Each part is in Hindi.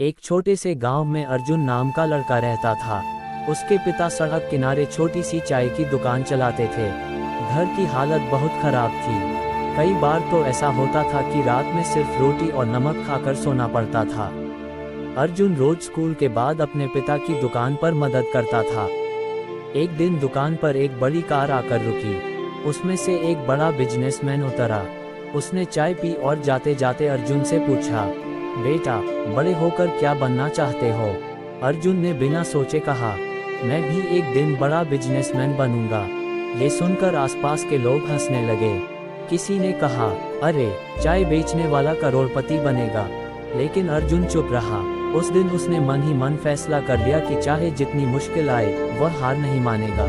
एक छोटे से गांव में अर्जुन नाम का लड़का रहता था। उसके पिता सड़क किनारे छोटी सी चाय की दुकान चलाते थे। घर की हालत बहुत खराब थी। कई बार तो ऐसा होता था कि रात में सिर्फ रोटी और नमक खाकर सोना पड़ता था। अर्जुन रोज स्कूल के बाद अपने पिता की दुकान पर मदद करता था। एक दिन दुकान पर एक बड़ी कार आकर रुकी। उसमें से एक बड़ा बिजनेसमैन उतरा। उसने चाय पी और जाते जाते अर्जुन से पूछा, बेटा, बड़े होकर क्या बनना चाहते हो? अर्जुन ने बिना सोचे कहा, मैं भी एक दिन बड़ा बिजनेसमैन बनूंगा। ये सुनकर आसपास के लोग हंसने लगे। किसी ने कहा, अरे, चाय बेचने वाला करोड़पति बनेगा। लेकिन अर्जुन चुप रहा। उस दिन उसने मन ही मन फैसला कर लिया कि चाहे जितनी मुश्किल आए, वह हार नहीं मानेगा।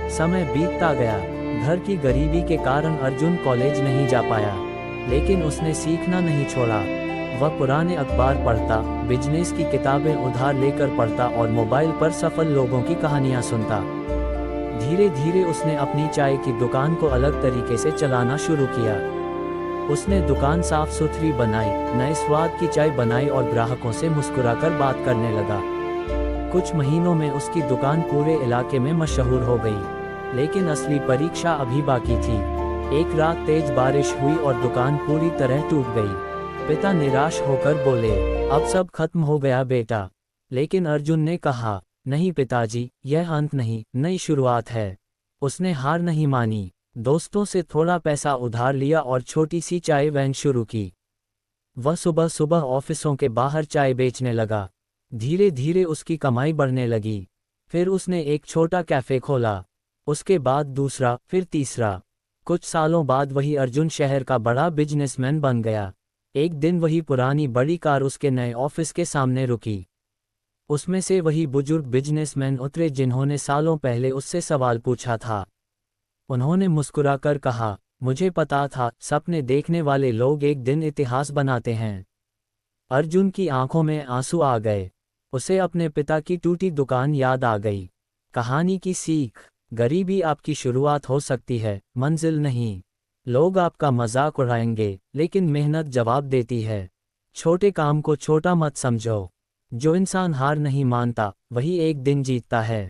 समय बीतता गया। घर की गरीबी के कारण अर्जुन कॉलेज नहीं जा पाया, लेकिन उसने सीखना नहीं छोड़ा। वह पुराने अखबार पढ़ता, बिजनेस की किताबें उधार लेकर पढ़ता और मोबाइल पर सफल लोगों की कहानियां सुनता। धीरे धीरे उसने अपनी चाय की दुकान को अलग तरीके से चलाना शुरू किया। उसने दुकान साफ सुथरी बनाई, नए स्वाद की चाय बनाई और ग्राहकों से मुस्कुराकर बात करने लगा। कुछ महीनों में उसकी दुकान पूरे इलाके में मशहूर हो गई। लेकिन असली परीक्षा अभी बाकी थी। एक रात तेज बारिश हुई और दुकान पूरी तरह टूट गई। पिता निराश होकर बोले, अब सब खत्म हो गया बेटा। लेकिन अर्जुन ने कहा, नहीं पिताजी, यह अंत नहीं, नई शुरुआत है। उसने हार नहीं मानी। दोस्तों से थोड़ा पैसा उधार लिया और छोटी सी चाय वैन शुरू की। वह सुबह सुबह ऑफिसों के बाहर चाय बेचने लगा। धीरे धीरे उसकी कमाई बढ़ने लगी। फिर उसने एक छोटा कैफे खोला। उसके बाद दूसरा, फिर तीसरा। कुछ सालों बाद वही अर्जुन शहर का बड़ा बिजनेसमैन बन गया। एक दिन वही पुरानी बड़ी कार उसके नए ऑफिस के सामने रुकी। उसमें से वही बुजुर्ग बिजनेसमैन उतरे जिन्होंने सालों पहले उससे सवाल पूछा था। उन्होंने मुस्कुराकर कहा, मुझे पता था, सपने देखने वाले लोग एक दिन इतिहास बनाते हैं। अर्जुन की आंखों में आंसू आ गए। उसे अपने पिता की टूटी दुकान याद आ गई। कहानी की सीख, गरीबी आपकी शुरुआत हो सकती है, मंजिल नहीं। लोग आपका मजाक उड़ाएंगे, लेकिन मेहनत जवाब देती है। छोटे काम को छोटा मत समझो। जो इंसान हार नहीं मानता, वही एक दिन जीतता है।